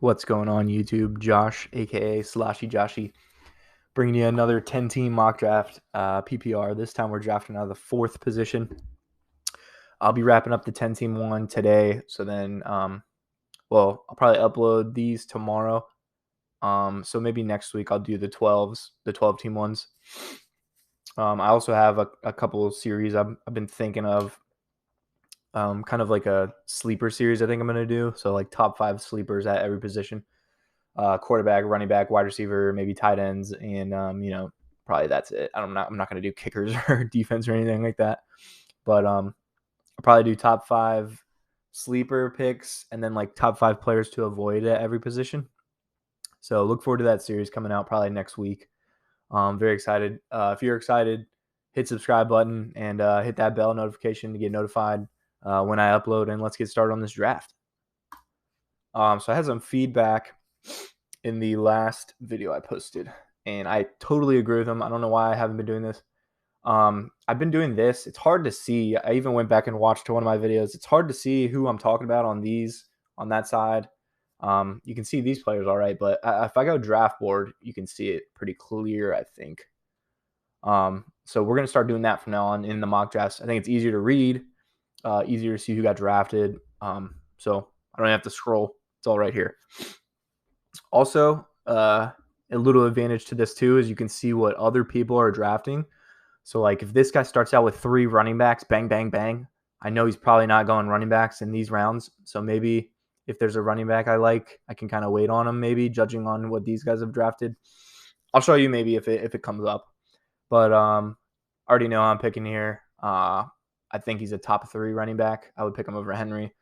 What's going on, YouTube? Josh, aka Slashy Joshy, bringing you another 10-team mock draft, PPR. This time we're drafting out of the fourth position. I'll be wrapping up the 10-team one today. So then, I'll probably upload these tomorrow. So maybe next week I'll do the 12s, the 12-team ones. I also have a couple of series I've been thinking of, kind of like a sleeper series I think I'm going to do. So like top 5 sleepers at every position. Quarterback, running back, wide receiver, maybe tight ends, and probably that's it. I'm not going to do kickers or defense or anything like that. But I'll probably do top 5 sleeper picks and then like top 5 players to avoid at every position. So look forward to that series coming out probably next week. Very excited. If you're excited, hit subscribe button and hit that bell notification to get notified when I upload. And let's get started on this draft. So I had some feedback in the last video I posted, and I totally agree with them. I don't know why I haven't been doing this. I've been doing this. It's hard to see. I even went back and watched one of my videos. It's hard to see who I'm talking about on that side. You can see these players all right, but if I go draft board, you can see it pretty clear, I think. So we're going to start doing that from now on in the mock drafts. I think it's easier to read, easier to see who got drafted. So I don't have to scroll. It's all right here. Also, a little advantage to this too is you can see what other people are drafting. So like if this guy starts out with 3 running backs, bang, bang, bang, I know he's probably not going running backs in these rounds. So maybe if there's a running back I like, I can kind of wait on him maybe, judging on what these guys have drafted. I'll show you maybe if it comes up. But I already know I'm picking here. I think he's a top 3 running back. I would pick him over Henry.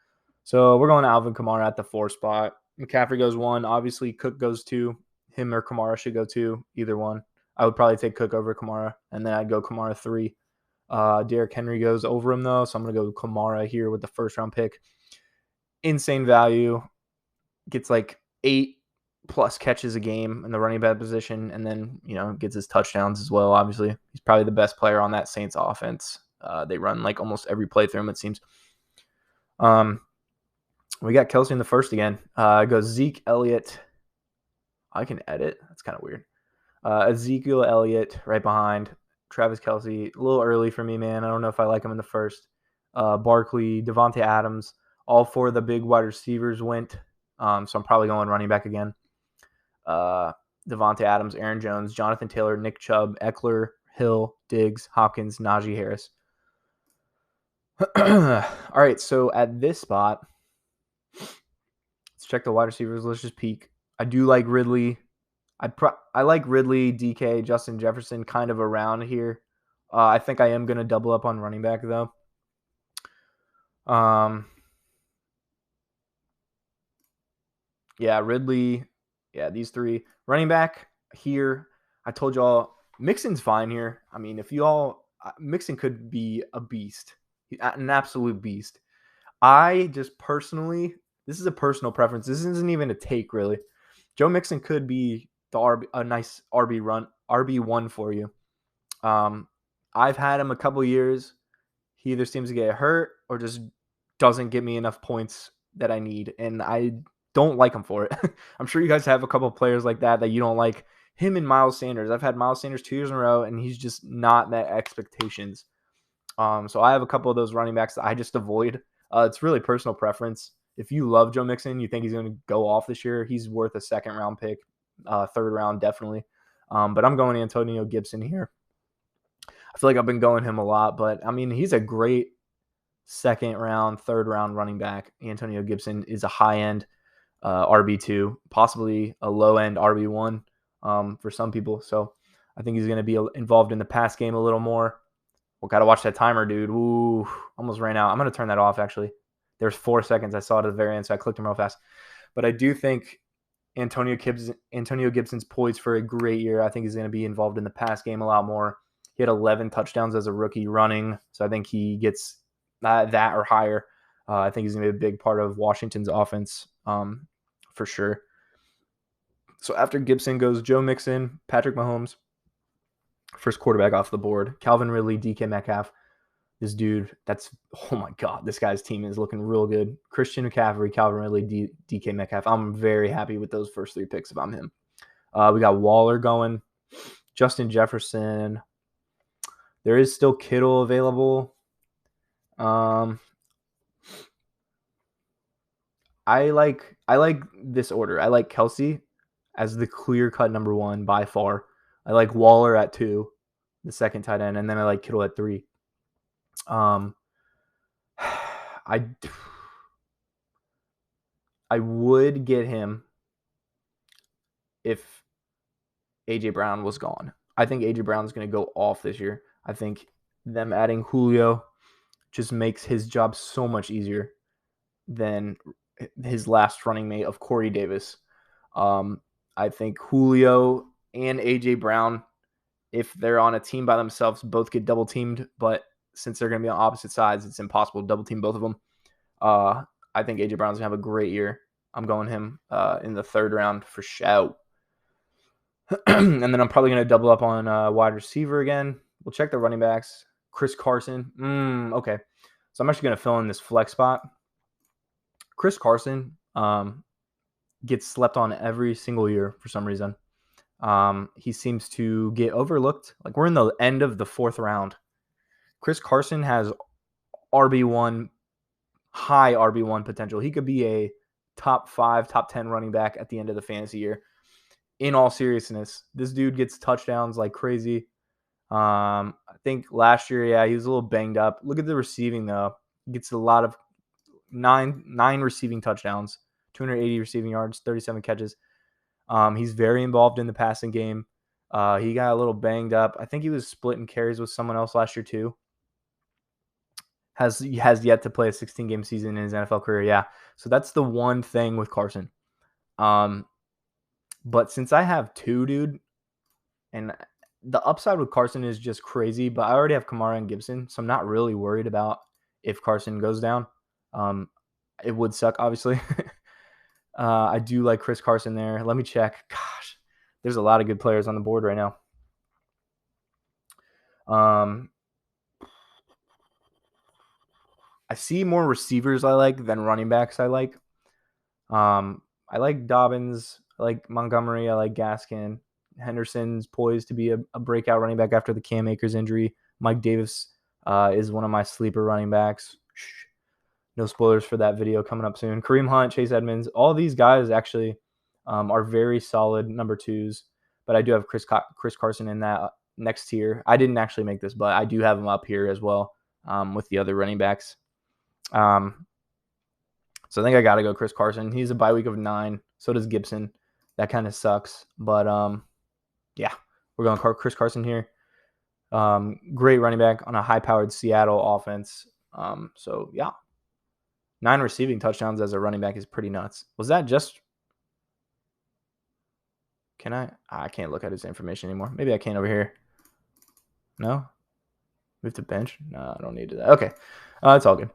So we're going to Alvin Kamara at the 4 spot. McCaffrey goes 1. Obviously, Cook goes 2. Him or Kamara should go 2. Either one. I would probably take Cook over Kamara, and then I'd go Kamara 3. Derrick Henry goes over him, though, so I'm going to go Kamara here with the first-round pick. Insane value. Gets like 8+ catches a game in the running back position, and then, gets his touchdowns as well, obviously. He's probably the best player on that Saints offense. They run like almost every play through him, it seems. We got Kelsey in the first again. It goes Zeke Elliott. I can edit. That's kind of weird. Ezekiel Elliott right behind. Travis Kelsey. A little early for me, man. I don't know if I like him in the first. Barkley, Devontae Adams. All 4 of the big wide receivers went. So I'm probably going running back again. Devontae Adams, Aaron Jones, Jonathan Taylor, Nick Chubb, Eckler, Hill, Diggs, Hopkins, Najee Harris. All right, so at this spot, let's check the wide receivers. Let's just peek. I do like Ridley. I like Ridley, DK, Justin Jefferson kind of around here. I think I am going to double up on running back, though. Yeah, Ridley. Yeah, these 3. Running back here, I told y'all, Mixon's fine here. I mean, Mixon could be a beast, an absolute beast. I just personally, this is a personal preference. This isn't even a take, really. Joe Mixon could be a nice RB1 for you. I've had him a couple years. He either seems to get hurt or just doesn't give me enough points that I need, and I don't like him for it. I'm sure you guys have a couple of players like that you don't like. Him and Miles Sanders. I've had Miles Sanders 2 years in a row, and he's just not met expectations. So I have a couple of those running backs that I just avoid. It's really personal preference. If you love Joe Mixon, you think he's going to go off this year, he's worth a 2nd-round pick, 3rd round definitely. But I'm going Antonio Gibson here. I feel like I've been going him a lot, but I mean, he's a great 2nd round, 3rd round running back. Antonio Gibson is a high-end RB2, possibly a low-end RB1 for some people. So I think he's going to be involved in the pass game a little more. Well, got to watch that timer, dude. Ooh, almost ran out. I'm going to turn that off, actually. There's 4 seconds. I saw it at the very end, so I clicked him real fast. But I do think Antonio Gibson's poised for a great year. I think he's going to be involved in the pass game a lot more. He had 11 touchdowns as a rookie running, so I think he gets that or higher. I think he's going to be a big part of Washington's offense for sure. So after Gibson goes Joe Mixon, Patrick Mahomes, first quarterback off the board, Calvin Ridley, DK Metcalf. This dude, oh my God, this guy's team is looking real good. Christian McCaffrey, Calvin Ridley, DK Metcalf. I'm very happy with those first 3 picks if I'm him. We got Waller going, Justin Jefferson. There is still Kittle available. I like this order. I like Kelsey as the clear-cut number 1 by far. I like Waller at 2, the second tight end, and then I like Kittle at 3. I would get him if AJ Brown was gone. I think AJ Brown's going to go off this year. I think them adding Julio just makes his job so much easier than his last running mate of Corey Davis. I think Julio and AJ Brown, if they're on a team by themselves, both get double teamed. But since they're going to be on opposite sides, it's impossible to double team both of them. I think AJ Brown's going to have a great year. I'm going him in the 3rd round for shout. And then I'm probably going to double up on wide receiver again. We'll check the running backs. Chris Carson. Okay. So I'm actually going to fill in this flex spot. Chris Carson gets slept on every single year for some reason. He seems to get overlooked. Like, we're in the end of the 4th round. Chris Carson has RB1, high RB1 potential. He could be a top 5, top 10 running back at the end of the fantasy year. In all seriousness, this dude gets touchdowns like crazy. I think last year, he was a little banged up. Look at the receiving, though. He gets a lot of nine receiving touchdowns, 280 receiving yards, 37 catches. He's very involved in the passing game. He got a little banged up. I think he was splitting carries with someone else last year too. Has yet to play a 16-game season in his NFL career. Yeah. So that's the one thing with Carson. But since I have 2, dude, and the upside with Carson is just crazy, but I already have Kamara and Gibson, so I'm not really worried about if Carson goes down. It would suck, obviously. I do like Chris Carson there. Let me check. Gosh, there's a lot of good players on the board right now. I see more receivers I like than running backs I like. I like Dobbins. I like Montgomery. I like Gaskin. Henderson's poised to be a breakout running back after the Cam Akers injury. Mike Davis is one of my sleeper running backs. No spoilers for that video coming up soon. Kareem Hunt, Chase Edmonds, all these guys actually are very solid number 2s. But I do have Chris Carson in that next tier. I didn't actually make this, but I do have him up here as well with the other running backs. So I think I got to go Chris Carson. He's a bye week of 9. So does Gibson. That kind of sucks. But, yeah, we're going Chris Carson here. Great running back on a high-powered Seattle offense. So, yeah. 9 receiving touchdowns as a running back is pretty nuts. Was that just... Can I? I can't look at his information anymore. Maybe I can over here. No? Move to bench? No, I don't need to do that. Okay. It's all good.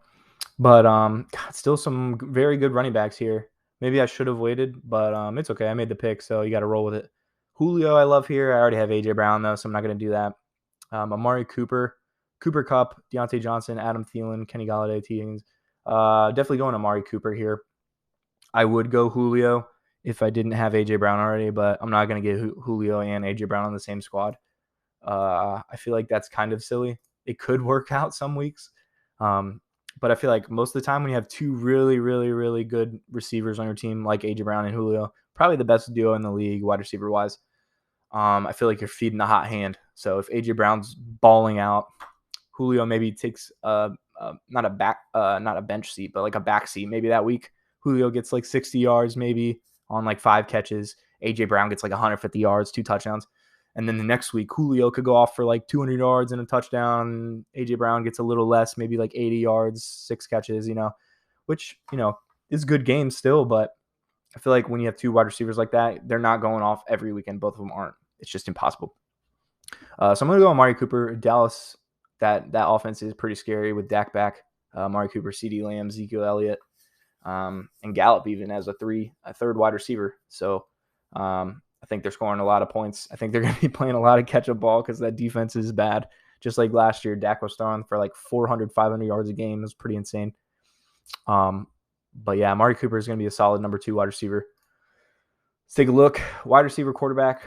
But God, still some very good running backs here. Maybe I should have waited, but it's okay. I made the pick, so you got to roll with it. Julio, I love here. I already have AJ Brown though, so I'm not going to do that. Amari Cooper, Cooper Kupp, Deontay Johnson, Adam Thielen, Kenny Golladay, T. Higgins. Definitely going Amari Cooper here. I would go Julio if I didn't have AJ Brown already, but I'm not going to get Julio and AJ Brown on the same squad. I feel like that's kind of silly. It could work out some weeks. But I feel like most of the time when you have 2 really, really, really good receivers on your team, like AJ Brown and Julio, probably the best duo in the league, wide receiver wise. I feel like you're feeding the hot hand. So if AJ Brown's balling out, Julio maybe takes not a bench seat, but like a back seat. Maybe that week Julio gets like 60 yards, maybe on like 5 catches. AJ Brown gets like 150 yards, 2 touchdowns. And then the next week, Julio could go off for like 200 yards and a touchdown. AJ Brown gets a little less, maybe like 80 yards, 6 catches, which, is good games still. But I feel like when you have 2 wide receivers like that, they're not going off every weekend. Both of them aren't. It's just impossible. So I'm going to go Amari Cooper. Dallas, that offense is pretty scary with Dak back. Amari Cooper, CeeDee Lamb, Ezekiel Elliott, and Gallup even as a third wide receiver. So, I think they're scoring a lot of points. I think they're going to be playing a lot of catch-up ball because that defense is bad. just like last year, Dak was throwing for like 400, 500 yards a game. It was pretty insane. But yeah, Amari Cooper is going to be a solid number 2 wide receiver. Let's take a look. Wide receiver, quarterback,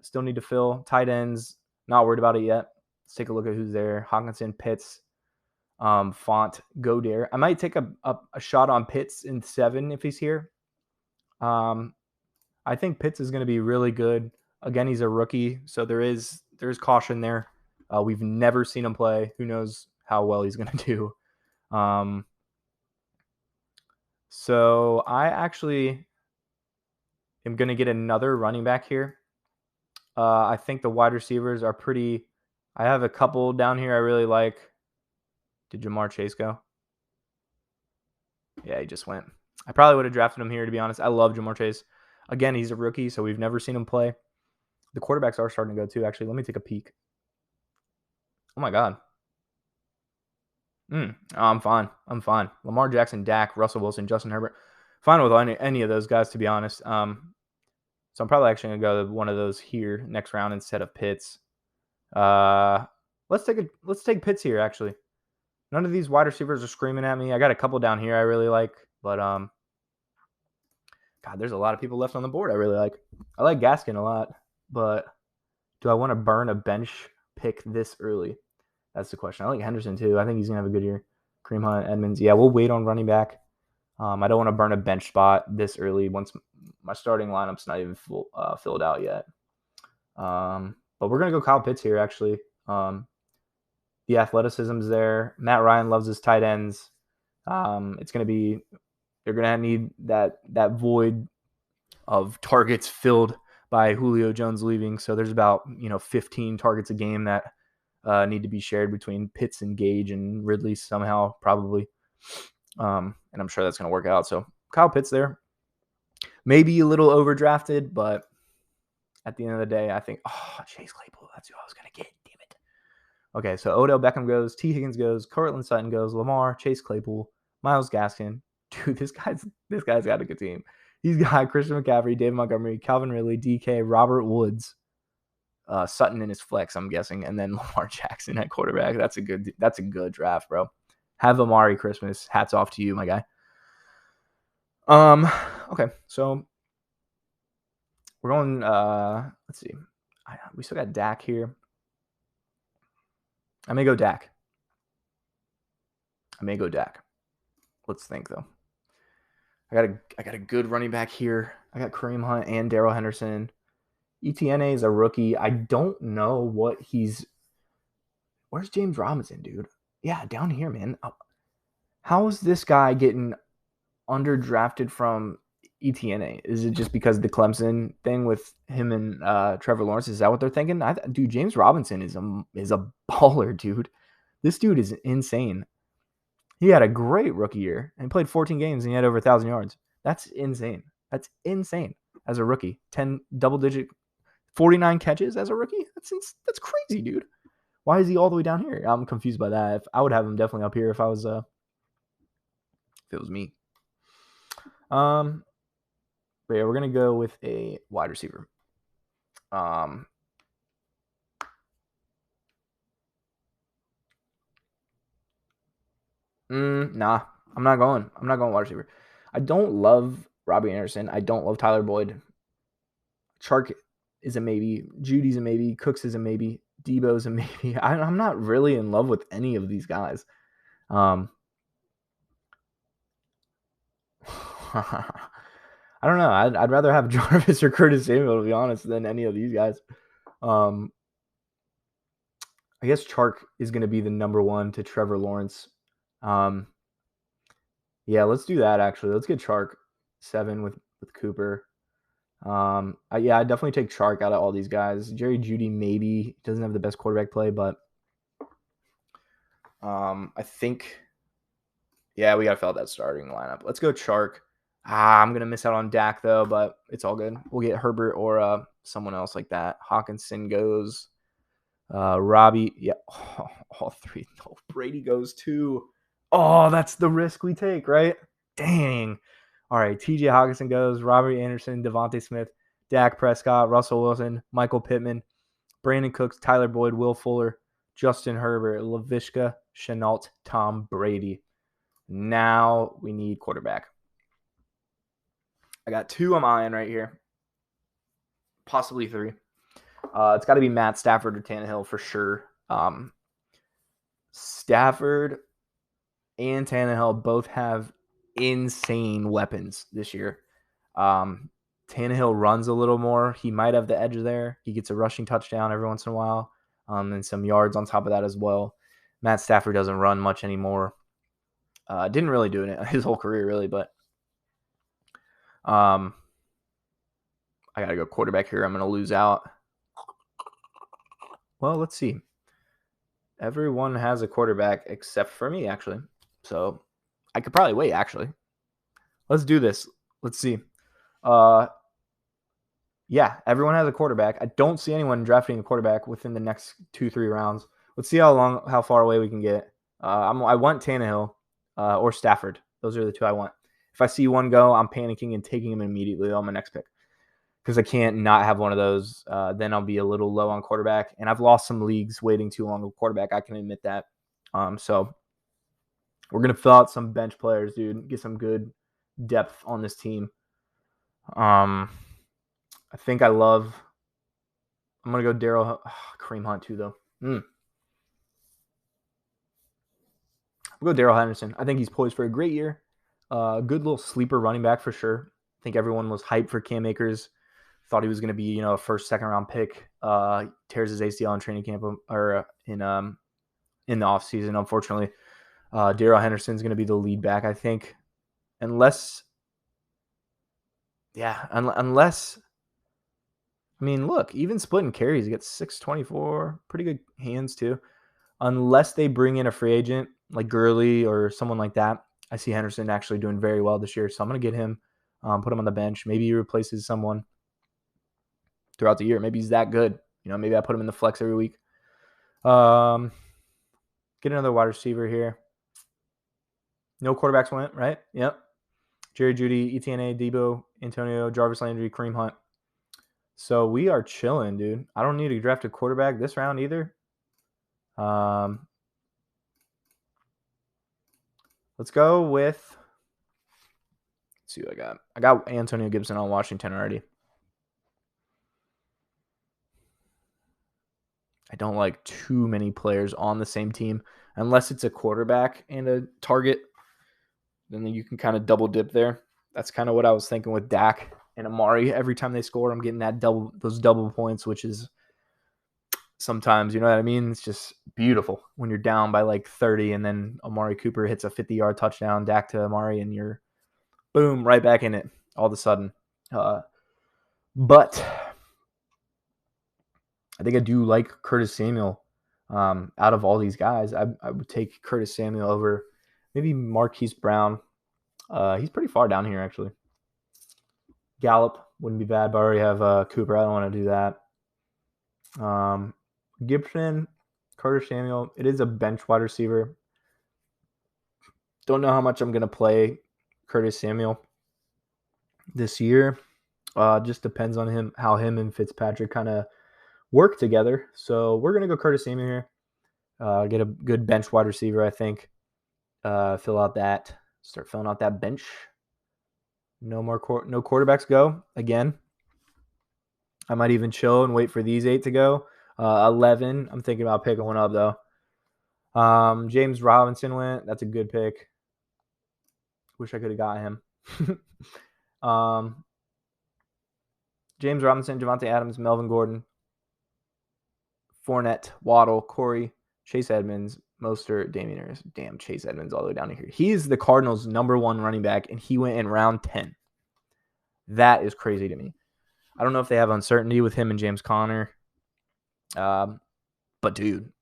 still need to fill. Tight ends, not worried about it yet. Let's take a look at who's there. Hockenson, Pitts, Font, Godare. I might take a shot on Pitts in 7 if he's here. I think Pitts is going to be really good. Again, he's a rookie, so there's caution there. We've never seen him play. Who knows how well he's going to do. So I actually am going to get another running back here. I think the wide receivers are pretty. I have a couple down here I really like. Did Jamar Chase go? Yeah, he just went. I probably would have drafted him here, to be honest. I love Jamar Chase. Again, he's a rookie, so we've never seen him play. The quarterbacks are starting to go too, actually. Let me take a peek. Oh, my God. I'm fine. Lamar Jackson, Dak, Russell Wilson, Justin Herbert. Fine with any of those guys, to be honest. So I'm probably actually going to go to one of those here next round instead of Pitts. Let's take Pitts here, actually. None of these wide receivers are screaming at me. I got a couple down here I really like, but God, there's a lot of people left on the board I really like. I like Gaskin a lot, but do I want to burn a bench pick this early? That's the question. I like Henderson too. I think he's gonna have a good year. Kareem Hunt, Edmonds. Yeah, we'll wait on running back. I don't want to burn a bench spot this early once my starting lineup's not even filled out yet. But we're gonna go Kyle Pitts here actually. The athleticism's there. Matt Ryan loves his tight ends. It's going to be – they're going to need that void of targets filled by Julio Jones leaving. So there's about 15 targets a game that need to be shared between Pitts and Gage and Ridley somehow probably. And I'm sure that's going to work out. So Kyle Pitts there. Maybe a little overdrafted, but at the end of the day, I think – Chase Claypool, that's who I was going to get. Damn it. Okay, so Odell Beckham goes, T. Higgins goes, Cortland Sutton goes, Lamar, Chase Claypool, Myles Gaskin. Dude, this guy's got a good team. He's got Christian McCaffrey, David Montgomery, Calvin Ridley, DK, Robert Woods, Sutton in his flex, I'm guessing, and then Lamar Jackson at quarterback. That's a good draft, bro. Have a Merry Christmas. Hats off to you, my guy. Okay, so we're going. Let's see. We still got Dak here. I may go Dak. Let's think though. I got a good running back here. I got Kareem Hunt and Darrell Henderson. ETNA is a rookie. I don't know what he's. Where's James Robinson, dude? Yeah, down here, man. How is this guy getting underdrafted from ETNA? Is it just because of the Clemson thing with him and Trevor Lawrence? Is that what they're thinking? Dude, James Robinson is a baller, dude. This dude is insane. He had a great rookie year and played 14 games and he had over 1,000 yards. That's insane. That's insane as a rookie. 10 double-digit, 49 catches as a rookie. That's crazy, dude. Why is he all the way down here? I'm confused by that. I would have him definitely up here if it was me. But yeah, we're gonna go with a wide receiver. Nah, I'm not going wide receiver. I don't love Robbie Anderson. I don't love Tyler Boyd. Chark is a maybe. Judy's a maybe. Cooks is a maybe. Debo's a maybe. I'm not really in love with any of these guys. I don't know. I'd rather have Jarvis or Curtis Samuel, to be honest, than any of these guys. I guess Chark is going to be the number one to Trevor Lawrence. Yeah, let's do that, actually. Let's get Chark 7 with Cooper. I definitely take Chark out of all these guys. Jerry Jeudy maybe doesn't have the best quarterback play, but I think, yeah, we got to fill out that starting lineup. Let's go Chark. I'm going to miss out on Dak, though, but it's all good. We'll get Herbert or someone else like that. Hawkinson goes. Robbie, yeah, all three. No, Brady goes too. Oh, that's the risk we take, right? Dang. All right, TJ Hawkinson goes. Robbie Anderson, Devontae Smith, Dak Prescott, Russell Wilson, Michael Pittman, Brandon Cooks, Tyler Boyd, Will Fuller, Justin Herbert, Laviska Shenault, Tom Brady. Now we need quarterback. I got 2 I'm eyeing right here. Possibly 3. It's got to be Matt Stafford or Tannehill for sure. Stafford and Tannehill both have insane weapons this year. Tannehill runs a little more. He might have the edge there. He gets a rushing touchdown every once in a while, and some yards on top of that as well. Matt Stafford doesn't run much anymore. Didn't really do it his whole career, really, but I got to go quarterback here. I'm going to lose out. Well, let's see. Everyone has a quarterback except for me, actually. So I could probably wait, actually. Let's do this. Let's see. Yeah, everyone has a quarterback. I don't see anyone drafting a quarterback within the next 2-3 rounds. Let's see how far away we can get. I want Tannehill or Stafford. Those are the 2 I want. If I see one go, I'm panicking and taking him immediately on my next pick because I can't not have one of those. Then I'll be a little low on quarterback, and I've lost some leagues waiting too long on quarterback. I can admit that. So we're gonna fill out some bench players, dude. Get some good depth on this team. I think I'm gonna go Kareem Hunt too, though. I'll go Darrell Henderson. I think he's poised for a great year. Good little sleeper running back for sure. I think everyone was hyped for Cam Akers. Thought he was going to be, a first, second round pick. Tears his ACL in training camp or in the offseason. Unfortunately, Darrell Henderson's going to be the lead back, I think, unless. I mean, look, even splitting carries, he gets 624, pretty good hands too. Unless they bring in a free agent like Gurley or someone like that, I see Henderson actually doing very well this year. So I'm going to get him, put him on the bench. Maybe he replaces someone throughout the year. Maybe he's that good. Maybe I put him in the flex every week. Get another wide receiver here. No quarterbacks went, right? Yep. Jerry Jeudy, Etienne, Debo, Antonio, Jarvis Landry, Kareem Hunt. So we are chilling, dude. I don't need to draft a quarterback this round either. Let's go with. Let's see what I got. I got Antonio Gibson on Washington already. I don't like too many players on the same team unless it's a quarterback and a target. Then you can kind of double dip there. That's kind of what I was thinking with Dak and Amari. Every time they score, I'm getting those double points, which is sometimes, you know what I mean? It's just beautiful when you're down by like 30 and then Amari Cooper hits a 50-yard touchdown, Dak to Amari, and you're boom, right back in it all of a sudden. But I think I do like Curtis Samuel. Out of all these guys, I would take Curtis Samuel over maybe Marquise Brown. He's pretty far down here, actually. Gallup wouldn't be bad, but I already have Cooper. I don't want to do that. Gibson, Curtis Samuel. It is a bench wide receiver. Don't know how much I'm going to play Curtis Samuel this year. Just depends on him, how him and Fitzpatrick kind of work together. So we're going to go Curtis Samuel here. Get a good bench wide receiver, I think. Start filling out that bench. No quarterbacks go again. I might even chill and wait for these 8 to go. 11, I'm thinking about picking one up, though. James Robinson went. That's a good pick. Wish I could have got him. James Robinson, Javonte Adams, Melvin Gordon, Fournette, Waddle, Corey, Chase Edmonds, Mostert, Damian Harris. Damn, Chase Edmonds all the way down here. He's the Cardinals' number 1 running back, and he went in round 10. That is crazy to me. I don't know if they have uncertainty with him and James Conner. But, dude,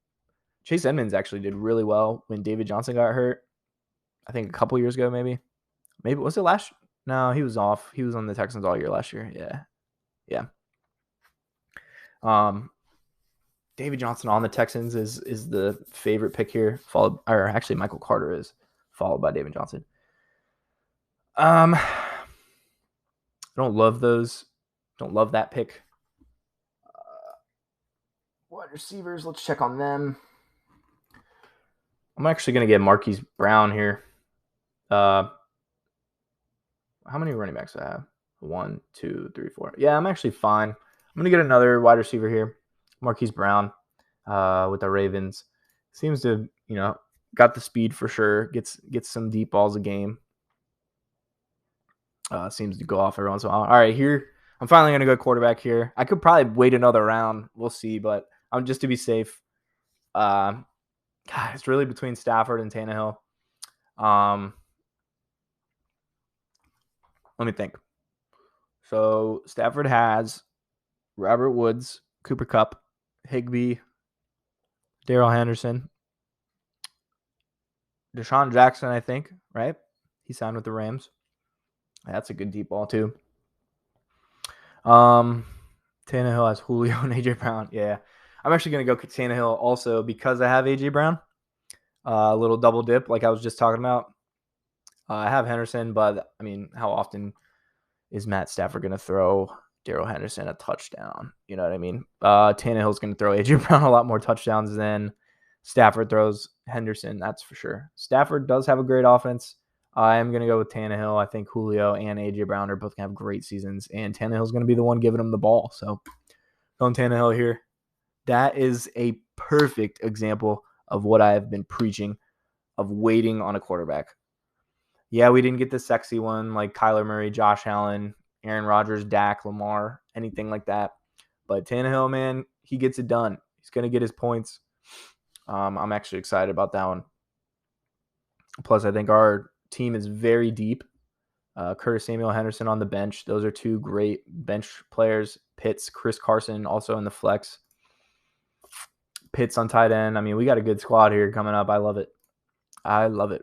Chase Edmonds actually did really well when David Johnson got hurt. I think a couple years ago, maybe. Maybe was it last? No, he was off. He was on the Texans all year last year. Yeah. David Johnson on the Texans is the favorite pick here. Actually Michael Carter is followed by David Johnson. I don't love those. Don't love that pick. Wide receivers, let's check on them. I'm actually going to get Marquise Brown here. How many running backs do I have? 1, 2, 3, 4. Yeah, I'm actually fine. I'm going to get another wide receiver here. Marquise Brown with the Ravens. Seems to, got the speed for sure. Gets some deep balls a game. Seems to go off every once in a while. All right, here. I'm finally going to go quarterback here. I could probably wait another round. We'll see, but I'm just to be safe. It's really between Stafford and Tannehill. Let me think. So Stafford has Robert Woods, Cooper Kupp, Higbee, Darrell Henderson, Deshaun Jackson, I think, right? He signed with the Rams. That's a good deep ball, too. Tannehill has Julio and A.J. Brown. Yeah. I'm actually going to go Tannehill also because I have A.J. Brown. A little double dip like I was just talking about. I have Henderson, but, I mean, how often is Matt Stafford going to throw Darrell Henderson a touchdown? You know what I mean? Tannehill's going to throw A.J. Brown a lot more touchdowns than Stafford throws Henderson, that's for sure. Stafford does have a great offense. I am going to go with Tannehill. I think Julio and A.J. Brown are both going to have great seasons, and Tannehill's going to be the one giving him the ball. So, going Tannehill here. That is a perfect example of what I have been preaching of waiting on a quarterback. Yeah, we didn't get the sexy one like Kyler Murray, Josh Allen, Aaron Rodgers, Dak, Lamar, anything like that. But Tannehill, man, he gets it done. He's going to get his points. I'm actually excited about that one. Plus, I think our team is very deep. Curtis Samuel, Henderson on the bench. Those are two great bench players. Pitts, Chris Carson also in the flex. Pitts on tight end. I mean, we got a good squad here coming up. I love it. I love it.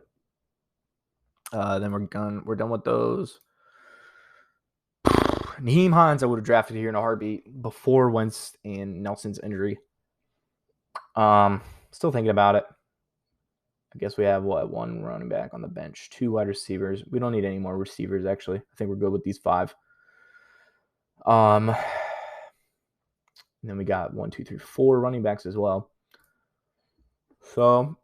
Then we're done with those. Nahim Heinz, I would have drafted here in a heartbeat before Wentz and Nelson's injury. Still thinking about it. I guess we have one running back on the bench, 2 wide receivers. We don't need any more receivers, actually. I think we're good with these 5. And then we got 1, 2, 3, 4 running backs as well. So,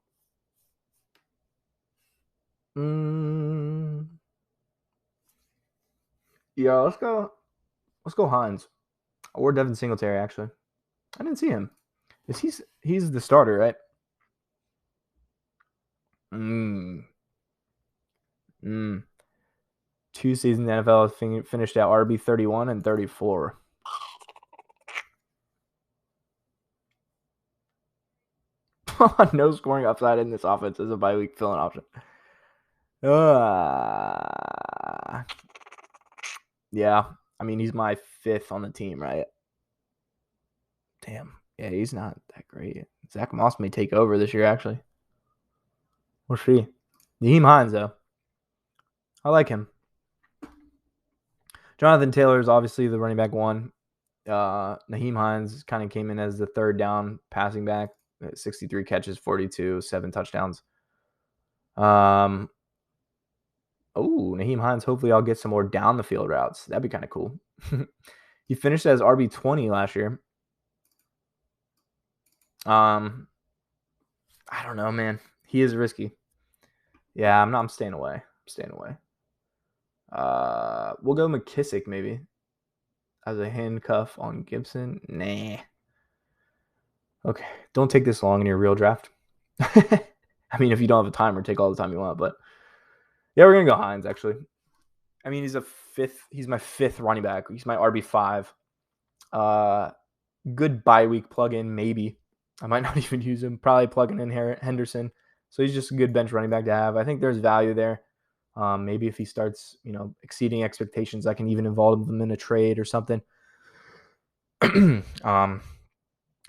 yeah, let's go Heinz or Devin Singletary. Actually, I didn't see him. He's the starter, right? 2 seasons in the NFL finished at RB 31 and 34. No scoring upside in this offense as a bye week fill-in option. Yeah, I mean, he's my 5th on the team, right? Damn. Yeah, he's not that great. Zach Moss may take over this year, actually. We'll see. Nahim Heinz, though. I like him. Jonathan Taylor is obviously the running back 1. Nahim Heinz kind of came in as the 3rd down passing back. 63 catches, 42, 7 touchdowns. Nahim Heinz, hopefully I'll get some more down the field routes. That'd be kind of cool. He finished as RB20 last year. I don't know, man. He is risky. Yeah, I'm staying away. We'll go McKissick maybe as a handcuff on Gibson. Nah. Okay, don't take this long in your real draft. I mean, if you don't have a timer, take all the time you want. But yeah, we're gonna go Heinz actually. I mean, he's my 5th running back. He's my RB5. Good bye week plug-in, maybe. I might not even use him. Probably plugging in Henderson. So he's just a good bench running back to have. I think there's value there. Maybe if he starts, exceeding expectations, I can even involve him in a trade or something. I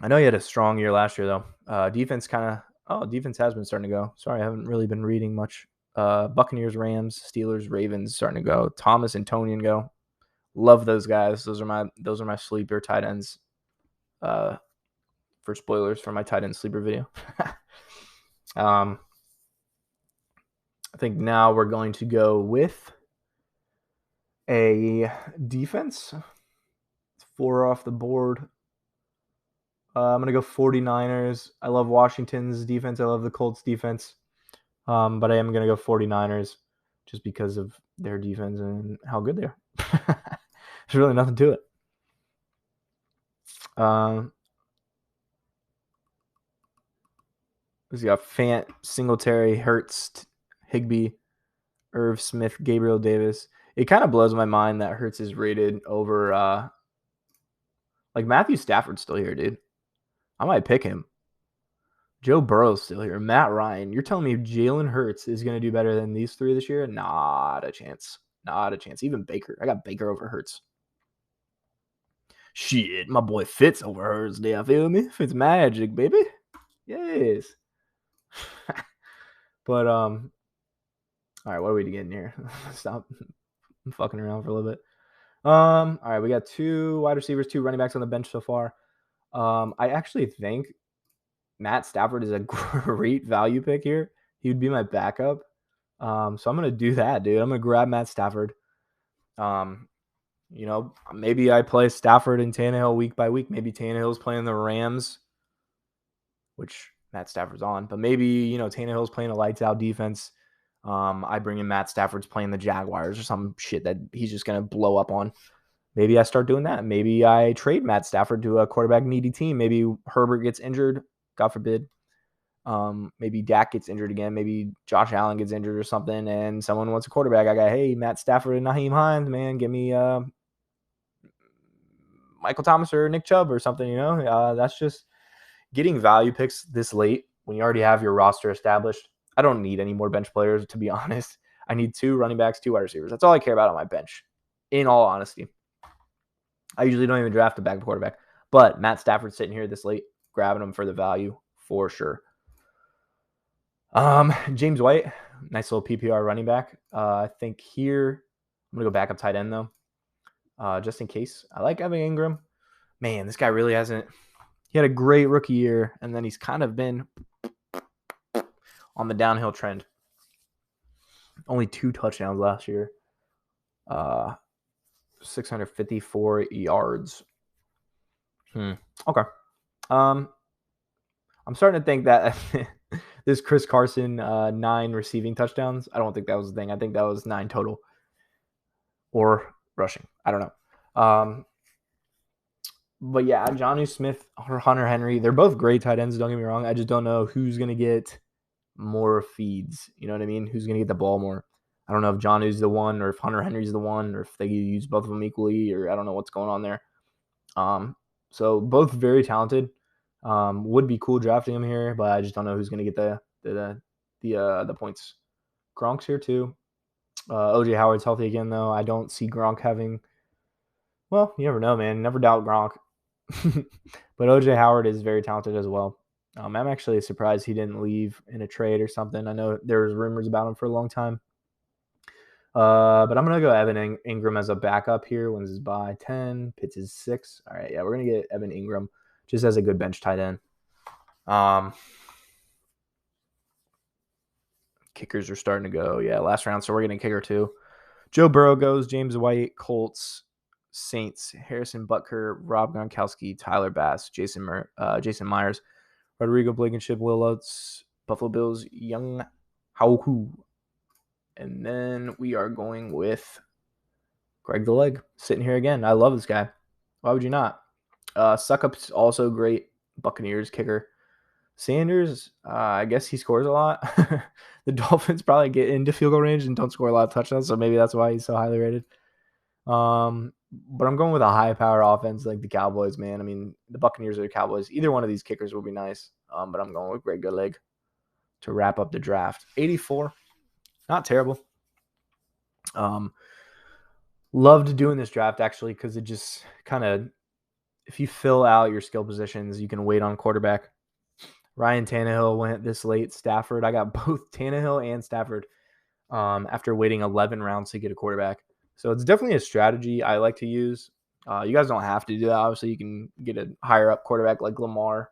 know he had a strong year last year, though. Defense defense has been starting to go. Sorry, I haven't really been reading much. Buccaneers, Rams, Steelers, Ravens starting to go. Thomas and Tonyan go. Love those guys. Those are my sleeper tight ends. For spoilers for my tight end sleeper video. I think now we're going to go with a defense. 4 off the board. I'm going to go 49ers. I love Washington's defense. I love the Colts defense. But I am going to go 49ers just because of their defense and how good they are. There's really nothing to it. We got Fant, Singletary, Hurts, Higbee, Irv Smith, Gabriel Davis. It kind of blows my mind that Hurts is rated over like Matthew Stafford's still here, dude. I might pick him. Joe Burrow's still here. Matt Ryan. You're telling me Jalen Hurts is going to do better than these three this year? Not a chance. Not a chance. Even Baker. I got Baker over Hurts. Shit, my boy Fitz over Hurts. Do you feel me? Fitz magic, baby. Yes. But all right, what are we getting here? Stop. I'm fucking around for a little bit. All right, we got 2 wide receivers, 2 running backs on the bench so far. I actually think Matt Stafford is a great value pick here. He would be my backup. So I'm gonna do that, dude. I'm gonna grab Matt Stafford. Maybe I play Stafford and Tannehill week by week. Maybe Tannehill's playing the Rams, which Matt Stafford's on. But maybe, Tannehill's playing a lights out defense. I bring in Matt Stafford's playing the Jaguars or some shit that he's just going to blow up on. Maybe I start doing that. Maybe I trade Matt Stafford to a quarterback needy team. Maybe Herbert gets injured, God forbid. Maybe Dak gets injured again. Maybe Josh Allen gets injured or something, and someone wants a quarterback. I got, hey, Matt Stafford and Nahim Heinz, man, give me Michael Thomas or Nick Chubb or something, That's just getting value picks this late when you already have your roster established. I don't need any more bench players, to be honest. I need 2 running backs, 2 wide receivers. That's all I care about on my bench, in all honesty. I usually don't even draft a backup quarterback. But Matt Stafford's sitting here this late, grabbing him for the value for sure. James White, nice little PPR running back. I think here, I'm going to go back up tight end, though, just in case. I like Evan Ingram. Man, this guy really hasn't. He had a great rookie year, and then he's kind of been on the downhill trend. Only 2 touchdowns last year. 654 yards. Okay. I'm starting to think that this Chris Carson 9 receiving touchdowns, I don't think that was the thing. I think that was 9 total. Or rushing. I don't know. But yeah, Jonnu Smith or Hunter Henry, they're both great tight ends, don't get me wrong. I just don't know who's going to get more feeds. You know what I mean? Who's going to get the ball more? I don't know if Jonnu's the one or if Hunter Henry's the one or if they use both of them equally or I don't know what's going on there. So both very talented. Would be cool drafting them here, but I just don't know who's going to get the points. Gronk's here too. OJ Howard's healthy again, though. I don't see Gronk having. Well, you never know, man. Never doubt Gronk. But OJ Howard is very talented as well. I'm actually surprised he didn't leave in a trade or something. I know there was rumors about him for a long time. But I'm going to go Evan Ingram as a backup here. Wins his bye 10. Pitts is 6. All right, yeah, we're going to get Evan Ingram just as a good bench tight end. Kickers are starting to go. Yeah, last round, so we're getting a kicker too. Joe Burrow goes. James White, Colts, Saints, Harrison Butker, Rob Gronkowski, Tyler Bass, Jason Myers, Rodrigo Blankenship, Will Lutz, Buffalo Bills, Young Hauku. And then we are going with Greg the Leg, sitting here again. I love this guy. Why would you not? Suckup's also great. Buccaneers kicker. Sanders, I guess he scores a lot. The Dolphins probably get into field goal range and don't score a lot of touchdowns, so maybe that's why he's so highly rated. But I'm going with a high-power offense like the Cowboys, man. I mean, the Buccaneers or the Cowboys. Either one of these kickers will be nice. But I'm going with Greg Goodleg to wrap up the draft. 84, not terrible. Loved doing this draft, actually, because it just kind of, if you fill out your skill positions, you can wait on quarterback. Ryan Tannehill went this late. Stafford, I got both Tannehill and Stafford after waiting 11 rounds to get a quarterback. So it's definitely a strategy I like to use. You guys don't have to do that. Obviously, you can get a higher up quarterback like Lamar,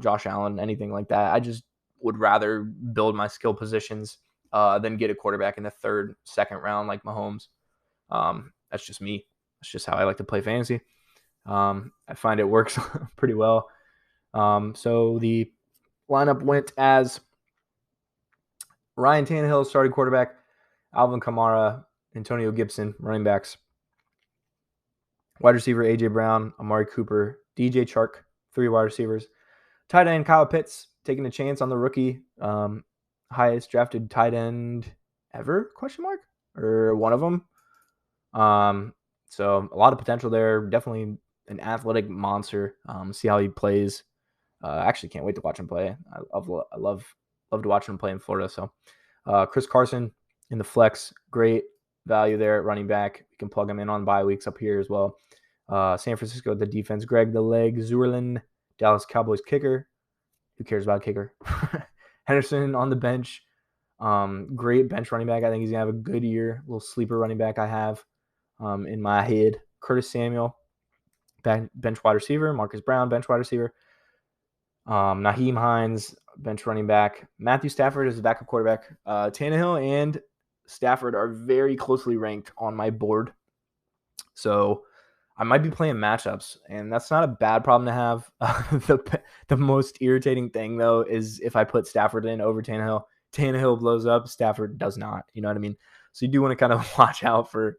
Josh Allen, anything like that. I just would rather build my skill positions than get a quarterback in the 3rd, 2nd round like Mahomes. That's just me. That's just how I like to play fantasy. I find it works pretty well. So the lineup went as Ryan Tannehill, starting quarterback, Alvin Kamara, Antonio Gibson, running backs, wide receiver A.J. Brown, Amari Cooper, DJ Chark, 3 wide receivers, tight end Kyle Pitts, taking a chance on the rookie, highest drafted tight end ever, question mark, or one of them. So a lot of potential there. Definitely an athletic monster. See how he plays. Actually can't wait to watch him play. I love to watch him play in Florida. So Chris Carson in the flex, great value there at running back. We can plug him in on bye weeks up here as well. San Francisco, the defense, Greg the Leg Zuerlein, Dallas Cowboys kicker. Who cares about kicker? Henderson on the bench. Great bench running back. I think he's going to have a good year. Little sleeper running back I have in my head. Curtis Samuel, bench wide receiver. Marcus Brown, bench wide receiver. Nahim Heinz, bench running back. Matthew Stafford is the backup quarterback. Tannehill and Stafford are very closely ranked on my board. So I might be playing matchups, and that's not a bad problem to have. The most irritating thing, though, is if I put Stafford in over Tannehill. Tannehill blows up, Stafford does not. You know what I mean? So you do want to kind of watch out for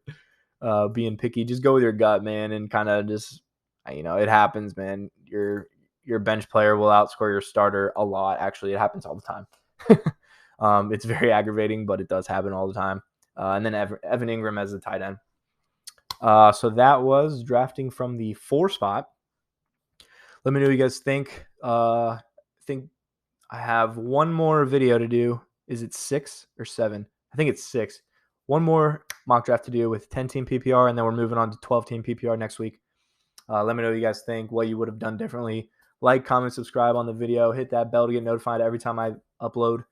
being picky. Just go with your gut, man, and kind of just, it happens, man. Your bench player will outscore your starter a lot. Actually, it happens all the time. It's very aggravating, but it does happen all the time. And then Evan Ingram as the tight end. So that was drafting from the 4 spot. Let me know what you guys think. I think I have one more video to do. Is it 6 or 7? I think it's 6. One more mock draft to do with 10-team PPR, and then we're moving on to 12-team PPR next week. Let me know what you guys think, what you would have done differently. Like, comment, subscribe on the video. Hit that bell to get notified every time I upload.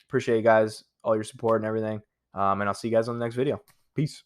Appreciate you guys, all your support and everything. And I'll see you guys on the next video. Peace.